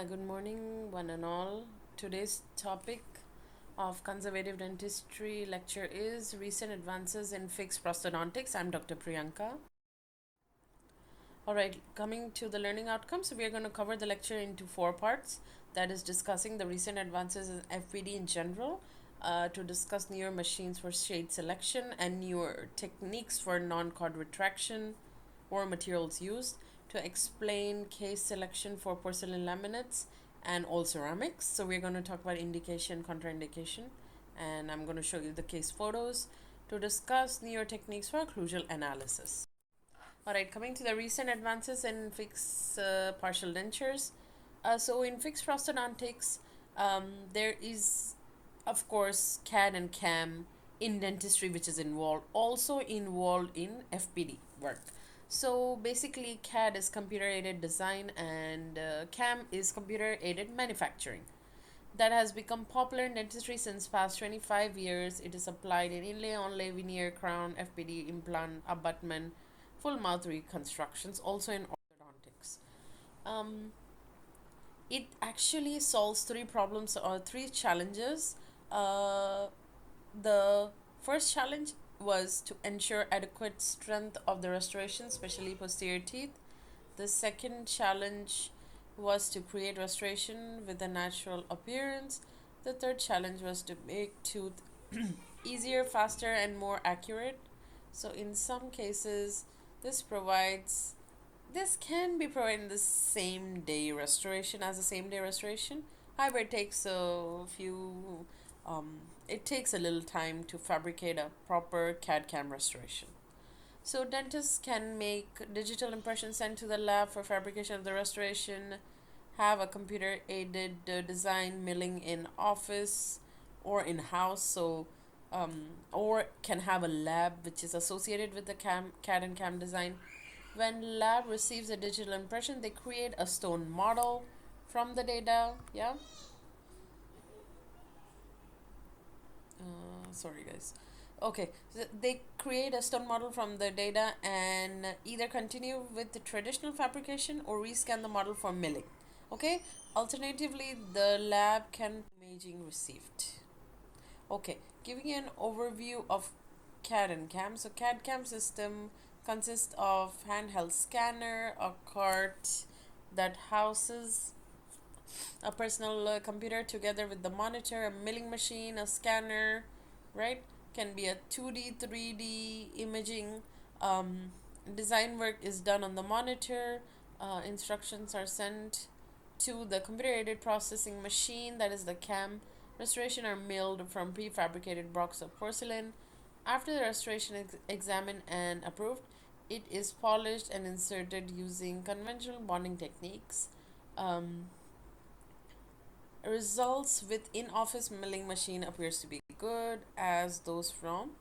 Good morning, one and all. Today's topic of Conservative Dentistry lecture is Recent Advances in Fixed Prosthodontics. I'm Dr. Priyanka. Alright, coming to the learning outcomes, we are going to cover the lecture into 4 parts. That is discussing the recent advances in FPD in general, to discuss newer machines for shade selection and newer techniques for non-CAD retraction or materials used, to explain case selection for porcelain laminates and all ceramics. So we're going to talk about indication, contraindication, and I'm going to show you the case photos, to discuss newer techniques for occlusal analysis. Alright, coming to the recent advances in fixed partial dentures. So in fixed prosthodontics, there is, of course, CAD and CAM in dentistry, which is also involved in FPD work. So basically, CAD is computer aided design and CAM is computer aided manufacturing. That has become popular in dentistry since past 25 years. It is applied in inlay, onlay, veneer, crown, FPD, implant, abutment, full mouth reconstructions, also in orthodontics. Um, it actually solves 3 problems or 3 challenges. The first challenge was to ensure adequate strength of the restoration, especially posterior teeth. The second challenge was to create restoration with a natural appearance. The third challenge was to make tooth easier, faster, and more accurate. So in some cases, this provides this can be provided the same day restoration as a same day restoration. However, it takes a little time to fabricate a proper CAD-CAM restoration. So dentists can make digital impressions sent to the lab for fabrication of the restoration, have a computer aided design milling in office or in house, or can have a lab which is associated with the CAD and CAM design. When lab receives a digital impression, they create a stone model from the data. Yeah. Sorry, guys. Okay, so they create a stone model from the data and either continue with the traditional fabrication or rescan the model for milling. Okay, alternatively, the lab can imaging received. Okay, giving you an overview of CAD and CAM. So CAD-CAM system consists of handheld scanner, a cart that houses a personal computer together with the monitor, a milling machine, a scanner, right? Can be a 2D, 3D imaging. Design work is done on the monitor. Instructions are sent to the computer aided processing machine, that is the CAM. Restoration are milled from prefabricated blocks of porcelain. After the restoration is examined and approved, it is polished and inserted using conventional bonding techniques. Um, Results with in-office milling machine appears to be good as those from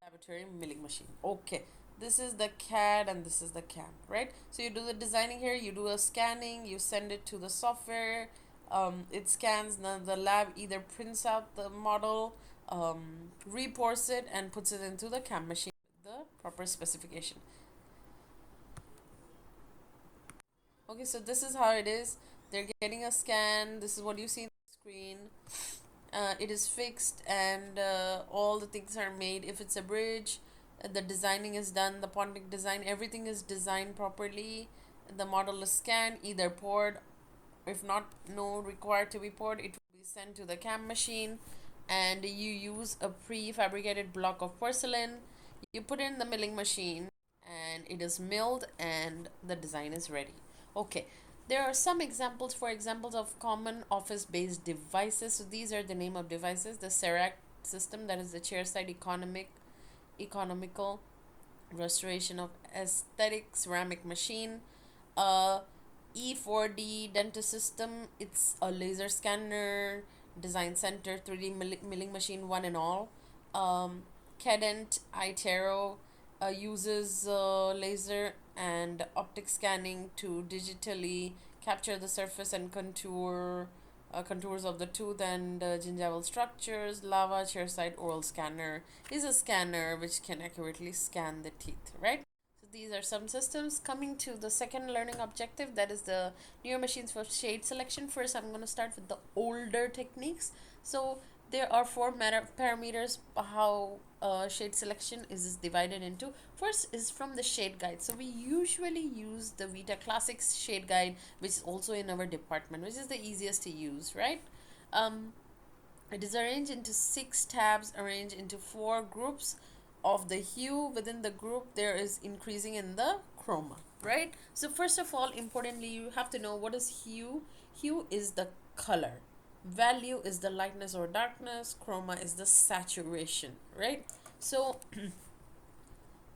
laboratory milling machine. Okay, this is the CAD and this is the CAM, right? So you do the designing here, you do a scanning, you send it to the software, it scans, the lab either prints out the model, reports it and puts it into the CAM machine with the proper specification. Okay, so this is how it is. They're getting a scan. This is what you see on the screen. It is fixed and all the things are made. If it's a bridge, the designing is done, the Pontic design, everything is designed properly. The model is scanned, either poured, if not no required to be poured, it will be sent to the CAM machine and you use a prefabricated block of porcelain. You put it in the milling machine and it is milled and the design is ready. Okay, there are some examples of common office based devices. So these are the name of devices: the CERAC system, that is the chairside economical restoration of aesthetic ceramic machine. E4D dentist system, it's a laser scanner, design center, 3D milling machine, one and all. Cadent iTero uses laser and optic scanning to digitally capture the surface and contours of the tooth and gingival structures. Lava chairside oral scanner is a scanner which can accurately scan the teeth, right? So These are some systems. Coming to the second learning objective, that is the newer machines for shade selection. First, I'm going to start with the older techniques. So there are four parameters how shade selection is divided into. First is from the shade guide. So we usually use the Vita Classics shade guide, which is also in our department, which is the easiest to use, right? Um, it is arranged into 6 tabs, arranged into 4 groups of the hue. Within the group, there is increasing in the chroma, right? So first of all, importantly, you have to know what is hue. Hue is the color. Value is the lightness or darkness. Chroma is the saturation, right? So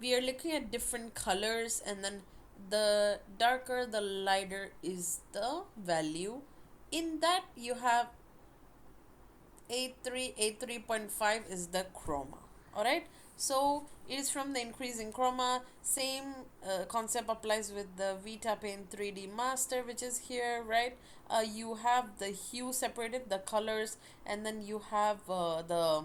we are looking at different colors, and then the darker, the lighter is the value. In that, you have A3, A3.5 is the chroma. Alright, so it is from the increase in chroma. Same concept applies with the Vita Paint 3D Master, which is here, right? You have the hue separated, the colors, and then you have the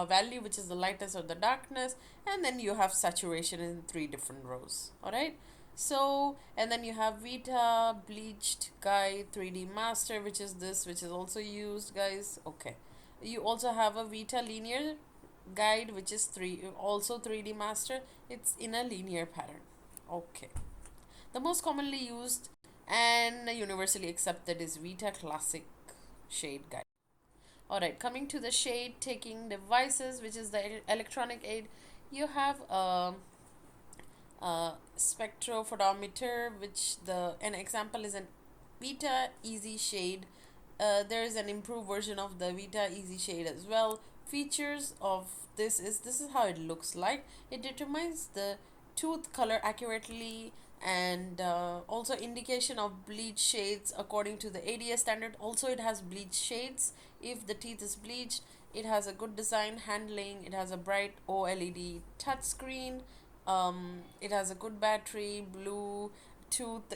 value, which is the lightness or the darkness, and then you have saturation in 3 different rows. Alright, so and then you have Vita bleached guide 3D master, which is this, which is also used, guys. Okay, you also have a Vita linear guide, which is also 3D master. It's in a linear pattern. Okay, the most commonly used and universally accepted is Vita classic shade guide. Alright, coming to the shade taking devices, which is the electronic aid, you have a spectrophotometer, which an example is an Vita Easy Shade. There is an improved version of the Vita Easy Shade as well. Features of this is how it looks like. It determines the tooth color accurately, and also indication of bleach shades according to the ADS standard. Also, it has bleach shades if the teeth is bleached. It has a good design handling. It has a bright OLED touchscreen. It has a good battery, Bluetooth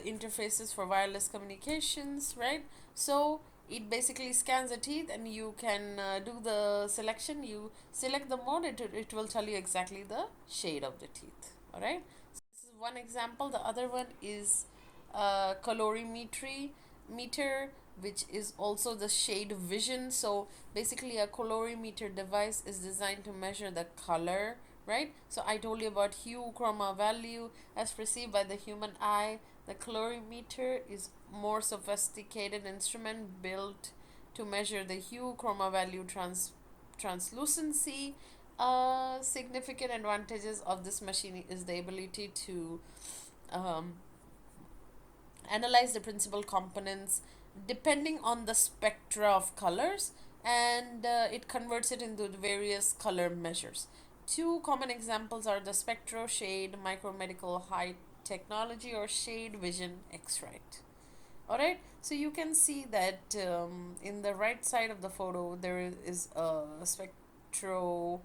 interfaces for wireless communications, right? So it basically scans the teeth, and you can do the selection. You select the mode, it will tell you exactly the shade of the teeth. All right. So this is one example. The other one is colorimetry meter, which is also the shade vision. So basically, a colorimeter device is designed to measure the color, right? So I told you about hue chroma value as perceived by the human eye. The colorimeter is more sophisticated instrument built to measure the hue chroma value translucency. Significant advantages of this machine is the ability to um, analyze the principal components depending on the spectra of colors, and it converts it into the various color measures. Two common examples are the spectro shade micromedical high technology or shade vision X-Rite. Alright, so you can see that in the right side of the photo there is a spectro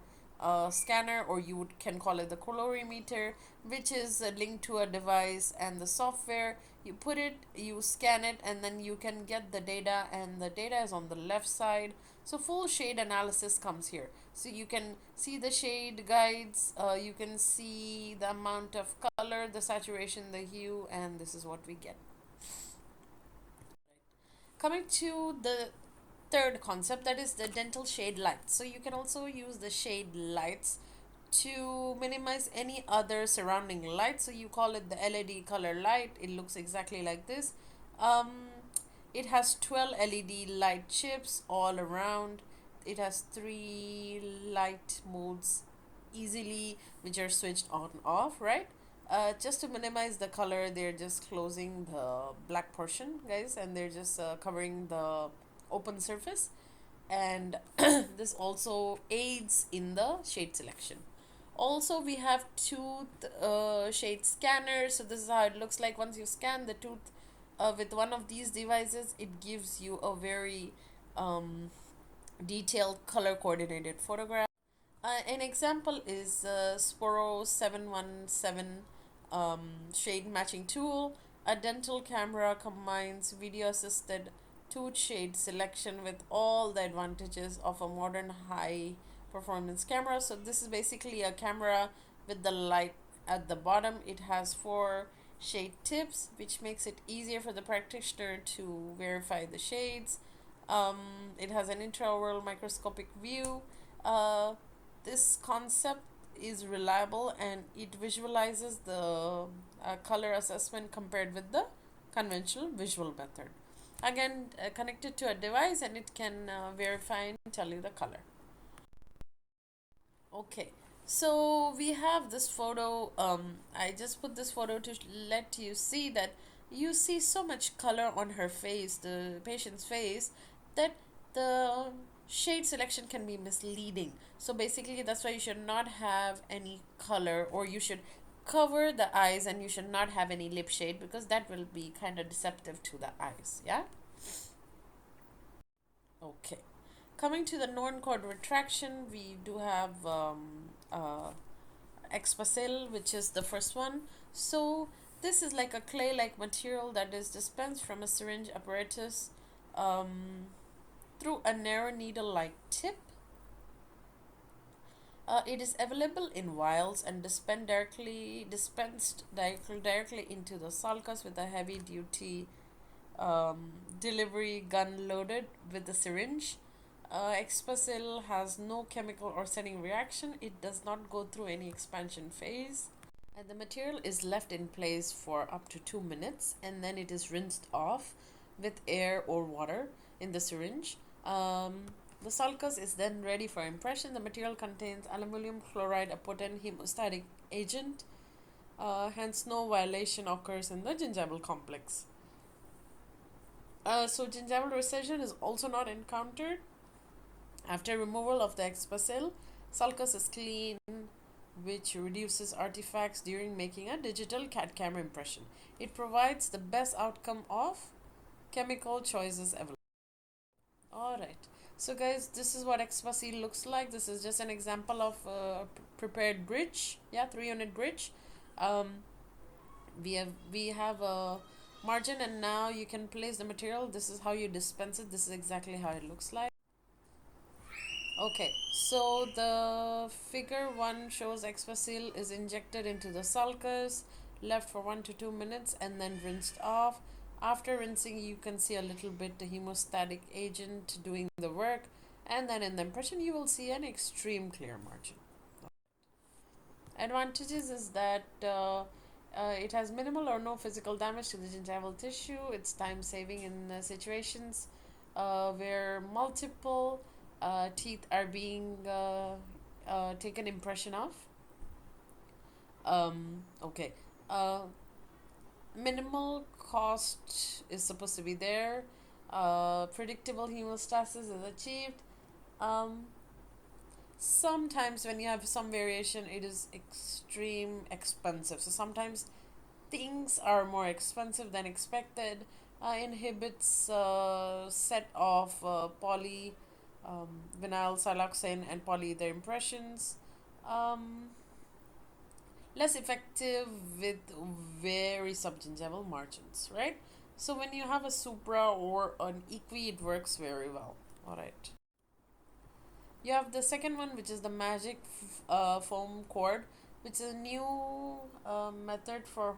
scanner, or can call it the colorimeter, which is linked to a device and the software. You put it, you scan it, and then you can get the data, and the data is on the left side. So full shade analysis comes here. So you can see the shade guides, you can see the amount of color, the saturation, the hue, and this is what we get. Coming to the third concept, that is the dental shade lights. So you can also use the shade lights to minimize any other surrounding light. So you call it the LED color light. It looks exactly like this. um, it has 12 LED light chips all around. It has 3 light modes easily, which are switched on off, right? Just to minimize the color, they're just closing the black portion, guys, and they're just covering the open surface. And this also aids in the shade selection. Also, we have tooth shade scanners. So this is how it looks like. Once you scan the tooth with one of these devices, it gives you a very detailed color coordinated photograph. An example is Sporo 717 shade matching tool. A dental camera combines video assisted tooth shade selection with all the advantages of a modern high performance camera. So this is basically a camera with the light at the bottom it has 4 shade tips, which makes it easier for the practitioner to verify the shades. It has an intraoral microscopic view. This concept is reliable and it visualizes the color assessment compared with the conventional visual method. Again, connected to a device, and it can verify and tell you the color. Okay, so we have this photo. I just put this photo to let you see that you see so much color on her face, the patient's face, that the shade selection can be misleading. So basically, that's why you should not have any color, or you should cover the eyes, and you should not have any lip shade, because that will be kind of deceptive to the eyes. Yeah. Okay. Coming to the non-cord retraction, we do have Expasil, which is the first one. So this is like a clay-like material that is dispensed from a syringe apparatus through a narrow needle-like tip. It is available in vials and dispensed directly into the sulcus with a heavy-duty delivery gun loaded with the syringe. Expasil has no chemical or setting reaction. It does not go through any expansion phase. And the material is left in place for up to 2 minutes, and then it is rinsed off with air or water in the syringe. The sulcus is then ready for impression. The material contains aluminum chloride, a potent hemostatic agent. Hence, no violation occurs in the gingival complex. So gingival recession is also not encountered. After removal of the Expasil, sulcus is clean, which reduces artifacts during making a digital CAD-CAM impression. It provides the best outcome of chemical choices available. Alright, so guys, this is what Expasil looks like. This is just an example of a prepared bridge. Yeah, 3-unit bridge. We have a margin, and now you can place the material. This is how you dispense it. This is exactly how it looks like. Okay, so the figure 1 shows Expasil is injected into the sulcus, left for 1 to 2 minutes, and then rinsed off. After rinsing, you can see a little bit the hemostatic agent doing the work, and then in the impression you will see an extreme clear margin. Advantages is that it has minimal or no physical damage to the gingival tissue. It's time saving in situations where multiple teeth are being taken impression of. Okay. Minimal cost is supposed to be there. Predictable hemostasis is achieved. Sometimes when you have some variation, it is extreme expensive. So sometimes things are more expensive than expected. Inhibits set of poly vinyl siloxane and polyether impressions. Less effective with very subgingival margins, right? So when you have a supra or an equi, it works very well. All right. You have the second one, which is the magic foam cord, which is a new method for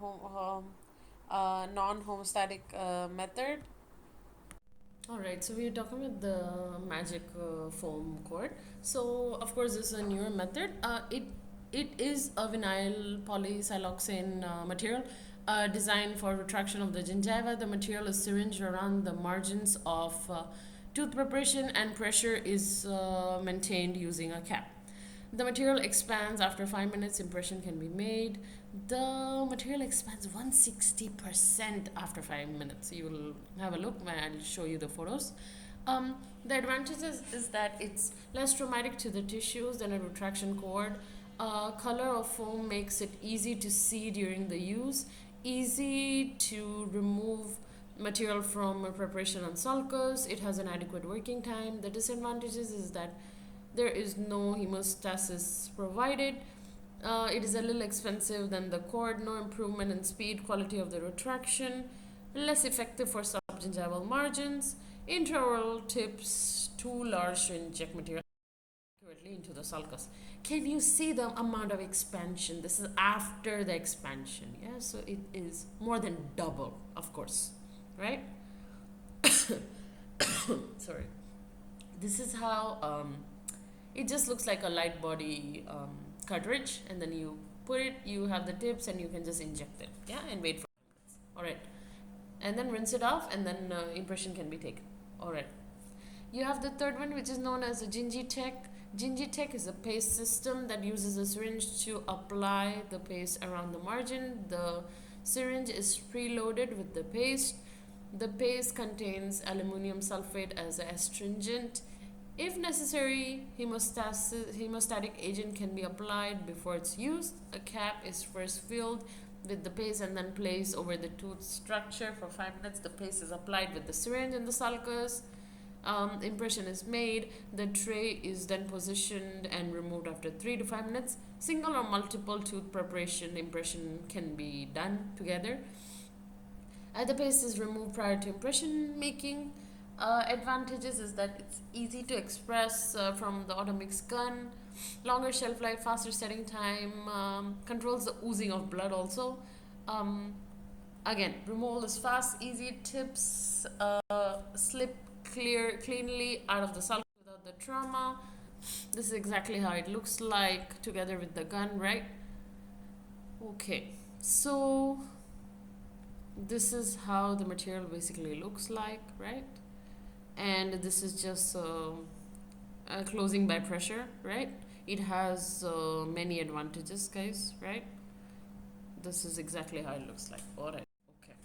non-homeostatic method. Alright, so we are talking about the magic foam cord. So of course this is a newer method. It is a vinyl polysiloxane material designed for retraction of the gingiva. The material is syringed around the margins of tooth preparation, and pressure is maintained using a cap. The material expands after 5 minutes. Impression can be made. The material expands 160% after 5 minutes. You will have a look when I'll show you the photos. The advantages is that it's less traumatic to the tissues than a retraction cord. Color of foam makes it easy to see during the use, easy to remove material from preparation on sulcus. It has an adequate working time. The disadvantages is that there is no hemostasis provided. It is a little expensive than the cord. No improvement in speed, quality of the retraction. Less effective for subgingival margins. Intraoral tips too large to inject material directly into the sulcus. Can you see the amount of expansion? This is after the expansion, yeah? So it is more than double, of course, right? Sorry. This is how it just looks like a light body cartridge, and then you put it, you have the tips, and you can just inject it, yeah, and wait for minutes. All right, and then rinse it off, and then impression can be taken. All right. You have the third one, which is known as a Gingitech. Gingitech is a paste system that uses a syringe to apply the paste around the margin. The syringe is preloaded with the paste. The paste contains aluminum sulfate as an astringent. If necessary, hemostatic agent can be applied before it's used. A cap is first filled with the paste and then placed over the tooth structure for 5 minutes. The paste is applied with the syringe in the sulcus. Impression is made. The tray is then positioned and removed after 3 to 5 minutes. Single or multiple tooth preparation impression can be done together. The paste is removed prior to impression making. Advantages is that it's easy to express from the Automix gun, longer shelf life, faster setting time, controls the oozing of blood also. Again, removal is fast, easy, tips slip cleanly out of the sulcus without the trauma. This is exactly how it looks like together with the gun, right? Okay, so this is how the material basically looks like, right? And this is just closing by pressure, right? It has many advantages, guys, right? This is exactly how it looks like. All right, okay.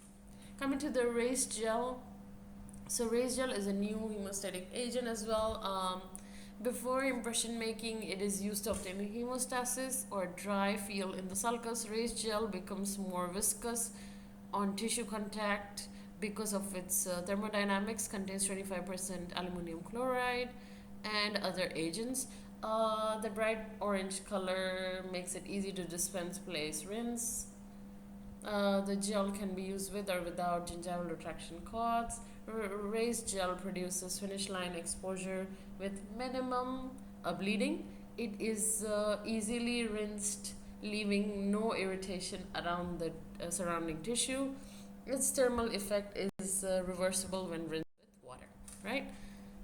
Coming to the raised gel. So raised gel is a new hemostatic agent as well. Before impression making, it is used to obtain hemostasis or dry feel in the sulcus. Raised gel becomes more viscous on tissue contact because of its thermodynamics, contains 25% aluminum chloride and other agents. The bright orange color makes it easy to dispense, place, rinse. The gel can be used with or without gingival retraction cords. Raised gel produces finish line exposure with minimum bleeding. It is easily rinsed, leaving no irritation around the surrounding tissue. Its thermal effect is reversible when rinsed with water, right?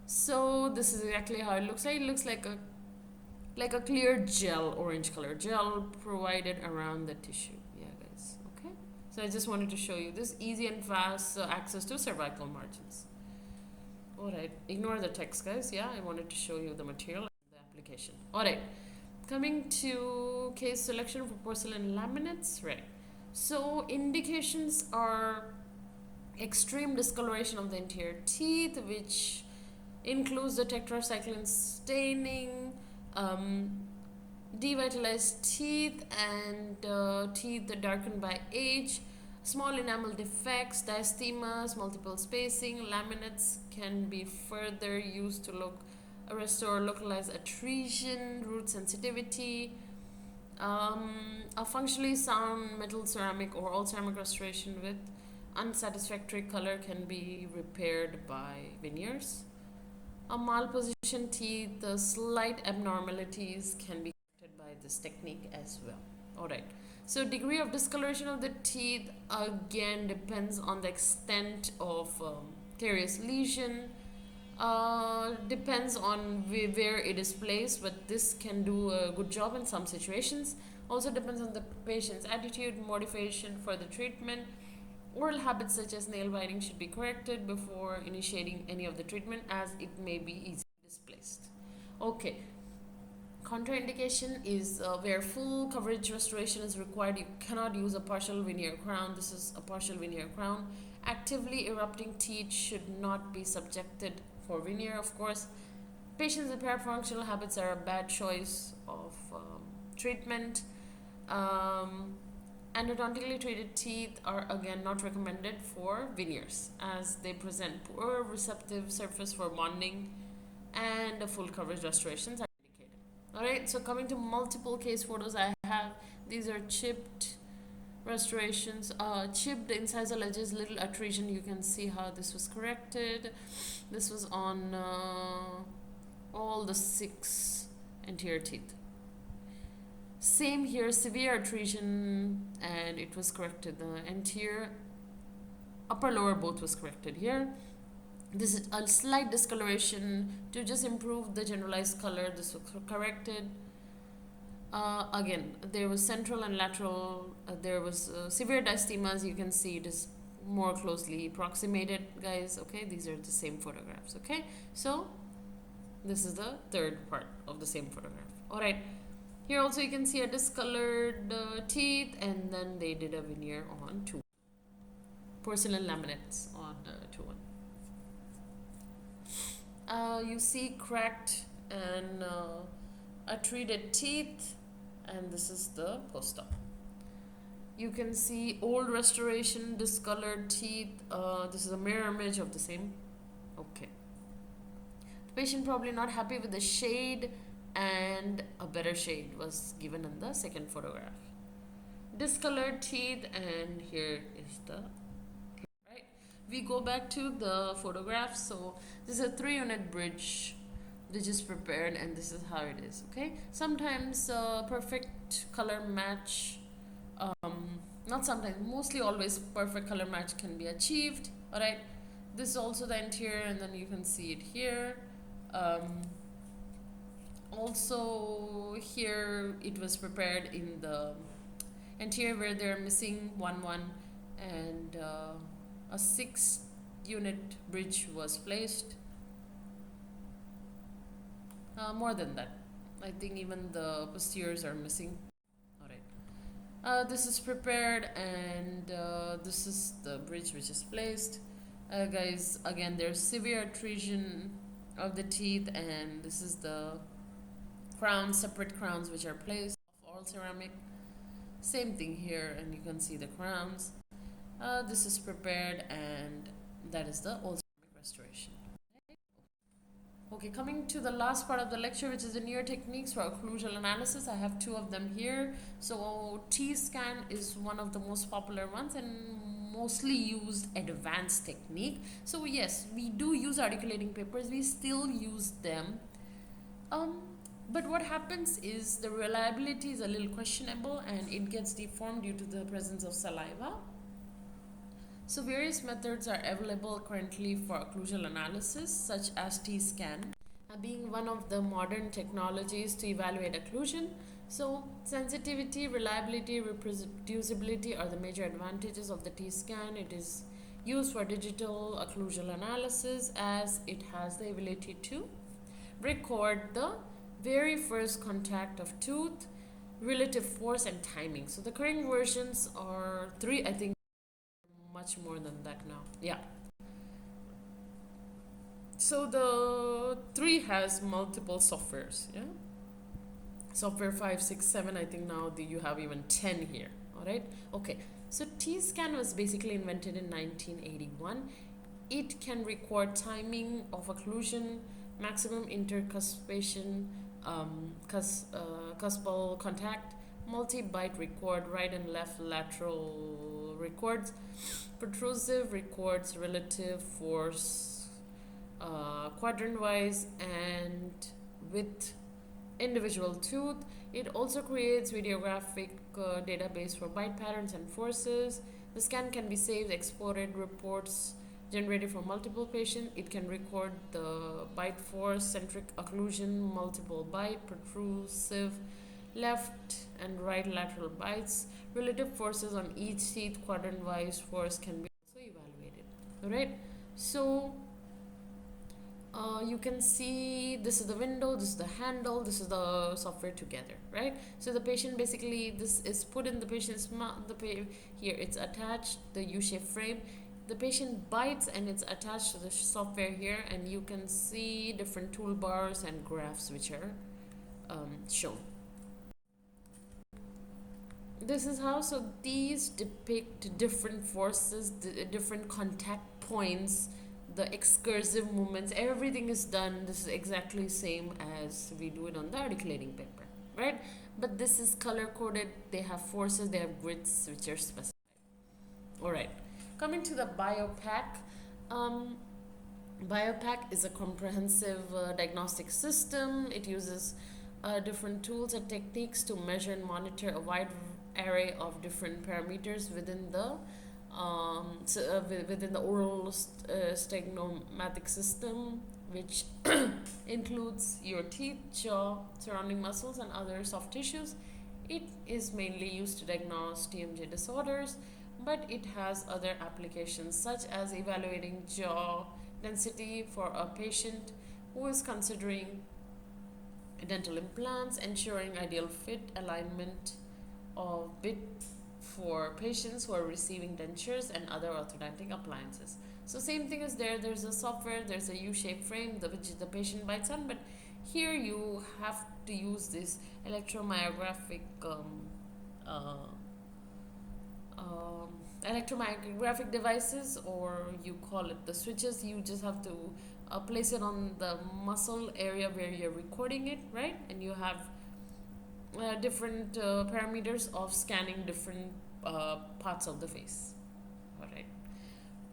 So this is exactly how it looks like. It looks like a clear gel, orange color gel provided around the tissue. Yeah, guys. Okay. So I just wanted to show you this easy and fast access to cervical margins. All right. Ignore the text, guys. Yeah, I wanted to show you the material and the application. All right. Coming to case selection for porcelain laminates, right? So indications are extreme discoloration of the interior teeth, which includes the tetracycline staining, devitalized teeth, and teeth darkened by age, small enamel defects, diastemas, multiple spacing. Laminates can be further used to restore localized atresion, root sensitivity. A functionally sound metal ceramic or all ceramic restoration with unsatisfactory color can be repaired by veneers. A malpositioned teeth, the slight abnormalities can be corrected by this technique as well. Alright, so degree of discoloration of the teeth again depends on the extent of carious lesion. Depends on where it is placed, but this can do a good job in some situations. Also depends on the patient's attitude, motivation for the treatment. Oral habits such as nail biting should be corrected before initiating any of the treatment, as it may be easily displaced. Okay, contraindication is where full coverage restoration is required. You cannot use a partial veneer crown. This is a partial veneer crown. Actively erupting teeth should not be subjected for veneer, of course. Patients with parafunctional habits are a bad choice of treatment. Endodontically treated teeth are again not recommended for veneers, as they present poor receptive surface for bonding, and the full coverage restorations are indicated. Alright, so coming to multiple case photos I have, these are chipped restorations. Chipped incisal edges, little atresion. You can see how this was corrected. This was on all the 6 anterior teeth. Same here, severe artresion, and it was corrected. The anterior, upper lower both was corrected here. This is a slight discoloration to just improve the generalized color. This was corrected. Again, there was central and lateral. There was severe diastemas. You can see it is more closely approximated, guys. Okay, these are the same photographs. Okay, so this is the third part of the same photograph. All right. Here also you can see a discolored teeth, and then they did a veneer on two porcelain laminates on two one. You see cracked and treated teeth, and this is the post-op. You can see old restoration, discolored teeth. This is a mirror image of the same. Okay. The patient probably not happy with the shade, and a better shade was given in the second photograph. Discolored teeth, and here is the right. We go back to the photograph. So this is a 3-unit bridge which is prepared, and this is how it is. Okay, sometimes perfect color match, not sometimes, mostly always perfect color match can be achieved. All right, this is also the anterior, and then you can see it here. Also here it was prepared in the anterior where they're missing one and a 6-unit bridge was placed. More than that, I think even the posteriors are missing. All right, this is prepared, and this is the bridge which is placed. Guys, again, there's severe atresion of the teeth, and this is the crowns, separate crowns which are placed of all ceramic. Same thing here, and you can see the crowns. This is prepared, and that is the all ceramic restoration. Okay, coming to the last part of the lecture, which is the newer techniques for occlusal analysis. I have 2 of them here. So T-scan is one of the most popular ones and mostly used advanced technique. So yes, we do use articulating papers. We still use them. But what happens is the reliability is a little questionable, and it gets deformed due to the presence of saliva. So various methods are available currently for occlusal analysis, such as T-scan, being one of the modern technologies to evaluate occlusion. So sensitivity, reliability, reproducibility are the major advantages of the T-scan. It is used for digital occlusal analysis as it has the ability to record the very first contact of tooth, relative force, and timing. So the current versions are 3, I think much more than that now. Yeah. So the 3 has multiple softwares. Yeah. Software 5, 6, 7. I think now you have even 10 here. All right. Okay. So T-scan was basically invented in 1981. It can record timing of occlusion, maximum intercuspation, cuspal contact, multi-bite record, right and left lateral records, protrusive records relative force, quadrant-wise and with individual tooth. It also creates videographic database for bite patterns and forces. The scan can be saved, exported, reports generated from multiple patients. It can record the bite force, centric occlusion, multiple bite, protrusive, left and right lateral bites, relative forces on each teeth, quadrant-wise force can be also evaluated. All right. So you can see this is the window, this is the handle, this is the software together, right? So the patient basically, this is put in the patient's mouth. Here it's attached, the U-shaped frame. The patient bites and it's attached to the software here, and you can see different toolbars and graphs which are shown. This is how, so these depict different forces, different contact points, the excursive movements, everything is done. This is exactly same as we do it on the articulating paper, right? But this is color coded. They have forces, they have grids which are specified. All right. Coming to the BioPack. BioPack is a comprehensive diagnostic system. It uses different tools and techniques to measure and monitor a wide array of different parameters within the within the oral stegnomatic system, which includes your teeth, jaw, surrounding muscles, and other soft tissues. It is mainly used to diagnose TMJ disorders, but it has other applications such as evaluating jaw density for a patient who is considering dental implants, ensuring ideal fit alignment of bit for patients who are receiving dentures and other orthodontic appliances. So same thing is there. There's a software. There's a U-shaped frame which the patient bites on, but here you have to use this electromyographic uh, um, electromyographic devices, or you call it the switches. You just have to place it on the muscle area where you're recording it, right? And you have different parameters of scanning different parts of the face. All right.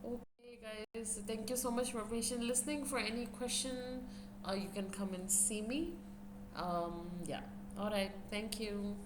Okay, guys. Thank you so much for patient listening. For any question, you can come and see me. Yeah. All right. Thank you.